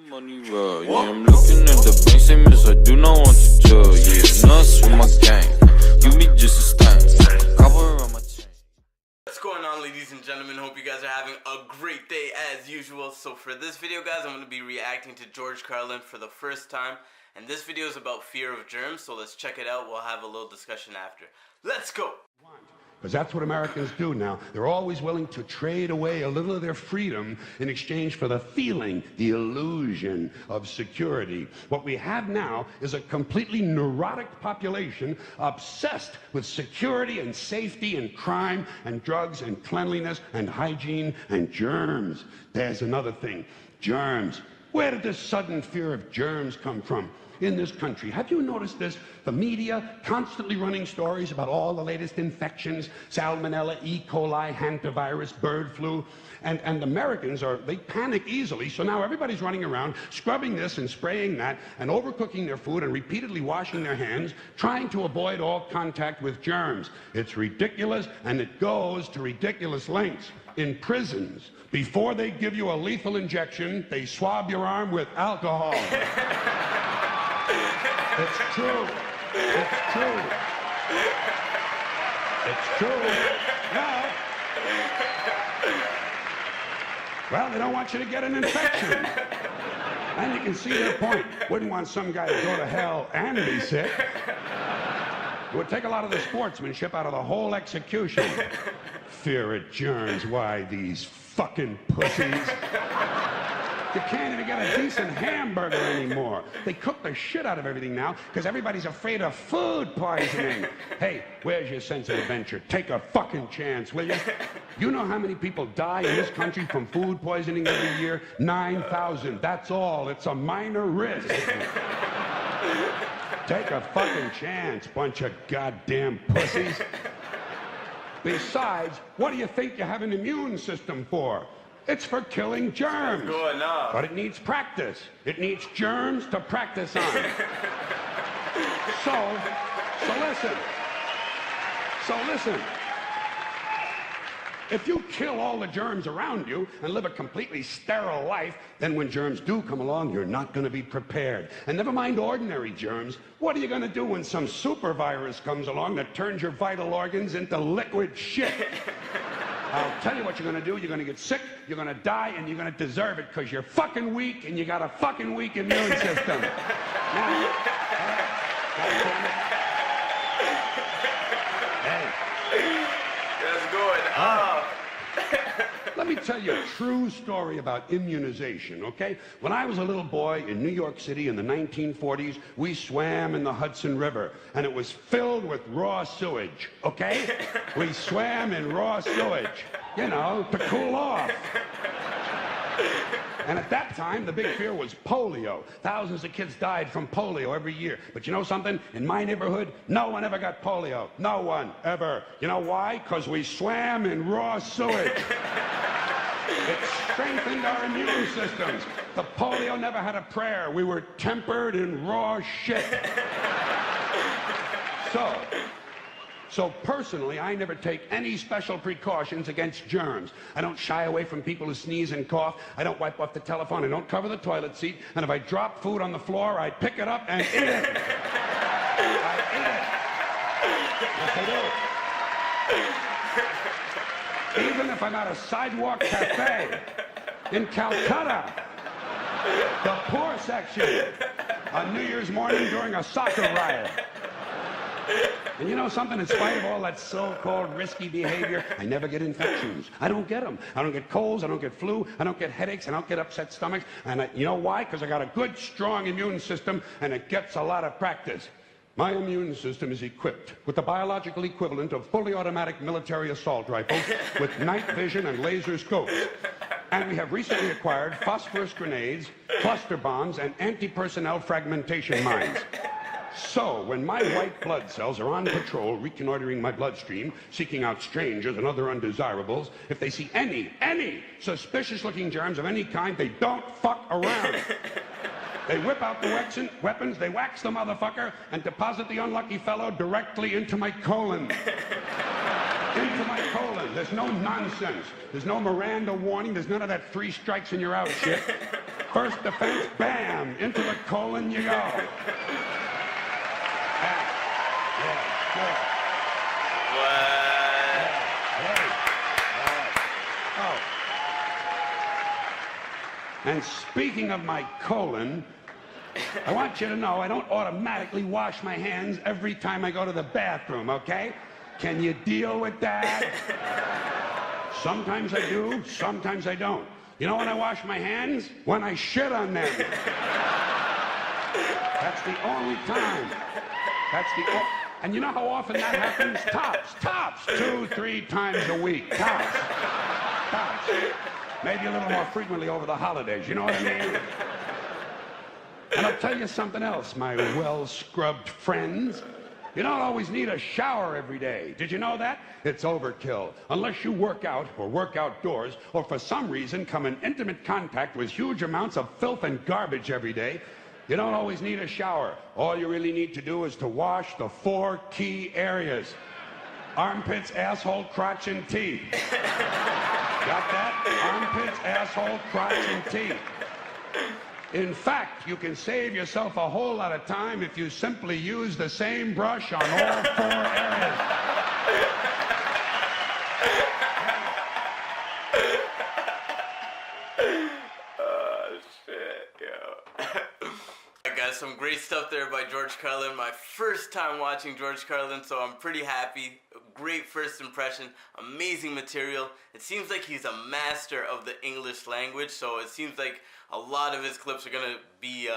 Money roll, yeah, I'm looking at the bank statements, I do not want to jail, yeah, nuts with my gang, you be just a stain, cover on my chain. What's going on, ladies and gentlemen? Hope you guys are having a great day as usual. So for this video, guys, I'm going to be reacting to George Carlin for the first time, and this video is about fear of germs, so let's check it out. We'll have a little discussion after. Let's go! Because that's what Americans do now. They're always willing to trade away a little of their freedom in exchange for the feeling, the illusion of security. What we have now is a completely neurotic population obsessed with security and safety and crime and drugs and cleanliness and hygiene and germs. There's another thing, germs. Where did this sudden fear of germs come from? In this country. Have you noticed this? The media constantly running stories about all the latest infections, salmonella, E. coli, hantavirus, bird flu, and Americans they panic easily, so now everybody's running around scrubbing this and spraying that and overcooking their food and repeatedly washing their hands, trying to avoid all contact with germs. It's ridiculous, and it goes to ridiculous lengths. In prisons, before they give you a lethal injection, they swab your arm with alcohol. It's true. It's true. It's true. Now, well, they don't want you to get an infection. And you can see their point. Wouldn't want some guy to go to hell and be sick. It would take a lot of the sportsmanship out of the whole execution. Fear of germs. Why, these fucking pussies. You can't even get a decent hamburger anymore. They cook the shit out of everything now because everybody's afraid of food poisoning. Hey, where's your sense of adventure? Take a fucking chance, will you? You know how many people die in this country from food poisoning every year? 9,000. That's all. It's a minor risk. Take a fucking chance, bunch of goddamn pussies. Besides, what do you think you have an immune system for? It's for killing germs. Good enough. But it needs practice. It needs germs to practice on. So listen. If you kill all the germs around you and live a completely sterile life, then when germs do come along, you're not going to be prepared. And never mind ordinary germs, what are you going to do when some super virus comes along that turns your vital organs into liquid shit? I'll tell you what you're going to do. You're going to get sick, you're going to die, and you're going to deserve it because you're fucking weak and you got a fucking weak immune system. Now, that's good. Let me tell you a true story about immunization, okay? When I was a little boy in New York City in the 1940s, we swam in the Hudson River, and it was filled with raw sewage, okay? We swam in raw sewage, you know, to cool off. And at that time, the big fear was polio. Thousands of kids died from polio every year. But you know something? In my neighborhood, no one ever got polio. No one, ever. You know why? Because we swam in raw sewage. It strengthened our immune systems. The polio never had a prayer. We were tempered in raw shit. So personally, I never take any special precautions against germs. I don't shy away from people who sneeze and cough. I don't wipe off the telephone. I don't cover the toilet seat. And if I drop food on the floor, I pick it up and eat it. I eat it. Yes, I do. Even if I'm at a sidewalk cafe in Calcutta, the poor section, on New Year's morning during a soccer riot. And you know something? In spite of all that so-called risky behavior, I never get infections. I don't get them. I don't get colds. I don't get flu. I don't get headaches. I don't get upset stomachs. And you know why? Because I got a good, strong immune system, and it gets a lot of practice. My immune system is equipped with the biological equivalent of fully automatic military assault rifles with night vision and laser scopes. And we have recently acquired phosphorus grenades, cluster bombs, and anti-personnel fragmentation mines. So, when my white blood cells are on patrol, reconnoitering my bloodstream, seeking out strangers and other undesirables, if they see any suspicious-looking germs of any kind, they don't fuck around. They whip out the weapons, they wax the motherfucker, and deposit the unlucky fellow directly into my colon. Into my colon. There's no nonsense. There's no Miranda warning. There's none of that 3 strikes and you're out shit. First defense, bam, into the colon you go. Yeah, good. What? Hey. Oh. And speaking of my colon, I want you to know I don't automatically wash my hands every time I go to the bathroom, okay? Can you deal with that? Sometimes I do, sometimes I don't. You know when I wash my hands? When I shit on them. That's the only time. And you know how often that happens? Tops. 2-3 times a week. Tops. Maybe a little more frequently over the holidays, you know what I mean? And I'll tell you something else, my well-scrubbed friends. You don't always need a shower every day. Did you know that? It's overkill. Unless you work out or work outdoors or for some reason come in intimate contact with huge amounts of filth and garbage every day, you don't always need a shower. All you really need to do is to wash the 4 key areas. Armpits, asshole, crotch, and teeth. Got that? Armpits, asshole, crotch, and teeth. In fact, you can save yourself a whole lot of time if you simply use the same brush on all 4 areas. Oh, shit, yo. I got some great stuff there by George Carlin. My first time watching George Carlin, so I'm pretty happy. Great first impression, amazing material. It seems like he's a master of the English language, so it seems like a lot of his clips are going to be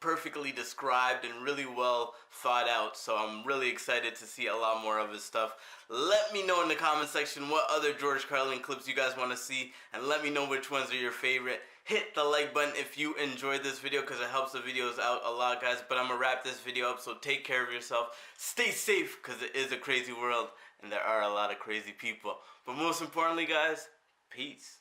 perfectly described and really well thought out, so I'm really excited to see a lot more of his stuff. Let me know in the comment section what other George Carlin clips you guys want to see, and let me know which ones are your favorite. Hit the like button if you enjoyed this video because it helps the videos out a lot, guys. But I'm going to wrap this video up, so take care of yourself. Stay safe because it is a crazy world and there are a lot of crazy people. But most importantly, guys, peace.